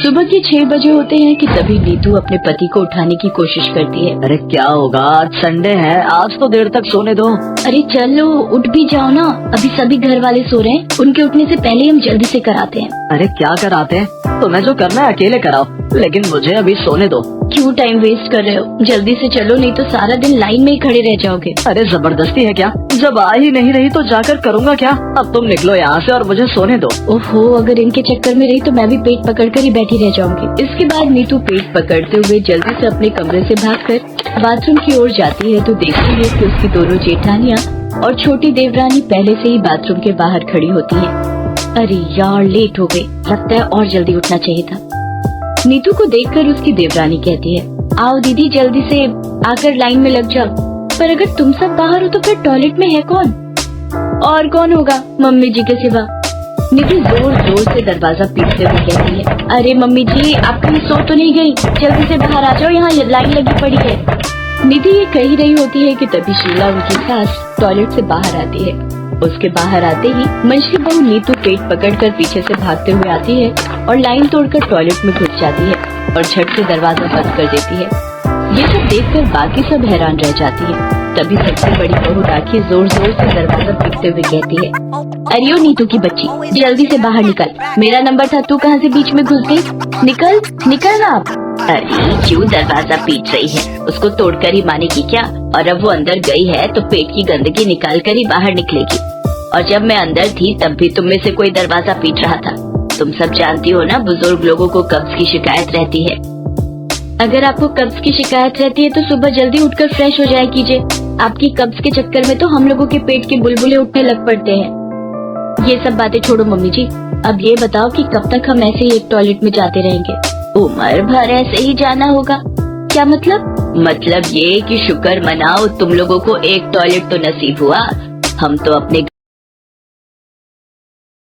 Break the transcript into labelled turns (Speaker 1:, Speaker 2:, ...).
Speaker 1: सुबह के 6 बजे होते हैं कि तभी नीतू अपने पति को उठाने की कोशिश करती है।
Speaker 2: अरे क्या होगा, आज संडे है, आज तो देर तक सोने दो।
Speaker 1: अरे चलो उठ भी जाओ ना, अभी सभी घर वाले सो रहे हैं, उनके उठने से पहले हम जल्दी से कराते हैं।
Speaker 2: अरे क्या कराते हैं, तुम्हें जो करना है अकेले कराओ, लेकिन मुझे अभी सोने दो।
Speaker 1: क्यों टाइम वेस्ट कर रहे हो, जल्दी से चलो, नहीं तो सारा दिन लाइन में ही खड़े रह जाओगे।
Speaker 2: अरे जबरदस्ती है क्या, जब आ ही नहीं रही तो जाकर करूँगा क्या। अब तुम निकलो यहाँ से और मुझे सोने दो।
Speaker 1: ओहो, अगर इनके चक्कर में रही तो मैं भी पेट पकड़कर ही बैठी रह जाऊंगी। इसके बाद नीतू पेट पकड़ते हुए जल्दी से अपने कमरे से भागकर बाथरूम की ओर जाती है तो देखती है कि उसकी दोनों जेठानियाँ और छोटी देवरानी पहले से ही बाथरूम के बाहर खड़ी होती है। अरे यार, लेट हो गई, लगता है और जल्दी उठना चाहिए था। नीतू को देखकर उसकी देवरानी कहती है, आओ दीदी जल्दी से आकर लाइन में लग जाओ। पर अगर तुम सब बाहर हो तो फिर टॉयलेट में है कौन? और कौन होगा, मम्मी जी के सिवा। नीतू जोर जोर से दरवाजा पीटते हुए कहती है, अरे मम्मी जी आप कहीं सो तो नहीं गई, जल्दी से बाहर आ जाओ, यहाँ लाइन लगी पड़ी है। नीतू ये कह ही रही होती है कि तभी शीला उनकी सास टॉयलेट से बाहर आती है। उसके बाहर आते ही मंझली बहू नीतू पेट पकड़कर पीछे से भागते हुए आती है और लाइन तोड़कर टॉयलेट में घुस जाती है और झट से दरवाजा बंद कर देती है। ये सब देखकर बाकी सब हैरान रह जाती है। तभी सबसे बड़ी बहू राखी जोर जोर से दरवाजा पीटते हुए कहती है, अरे ओ नीतू की बच्ची, जल्दी से बाहर निकल, मेरा नंबर था, तू कहाँ से बीच में घुस गई, निकल निकल ना आप। अरे क्यों दरवाजा पीट रही है, उसको तोड़कर ही मानेगी क्या, और अब वो अंदर गई है तो पेट की गंदगी निकाल कर ही बाहर निकलेगी। और जब मैं अंदर थी तब भी तुम में से कोई दरवाजा पीट रहा था। तुम सब जानती हो ना, बुजुर्ग लोगों को कब्ज की शिकायत रहती है। अगर आपको कब्ज की शिकायत रहती है तो सुबह जल्दी उठकर फ्रेश हो जाया कीजिए। आपकी कब्ज के चक्कर में तो हम लोगों के पेट के बुलबुले उठने लग पड़ते हैं। ये सब बातें छोड़ो मम्मी जी, अब ये बताओ कि कब तक हम ऐसे ही एक टॉयलेट में जाते रहेंगे? उम्र भर ऐसे ही जाना होगा। क्या मतलब? मतलब ये कि शुक्र मनाओ तुम लोगों को एक टॉयलेट तो नसीब हुआ, हम तो अपने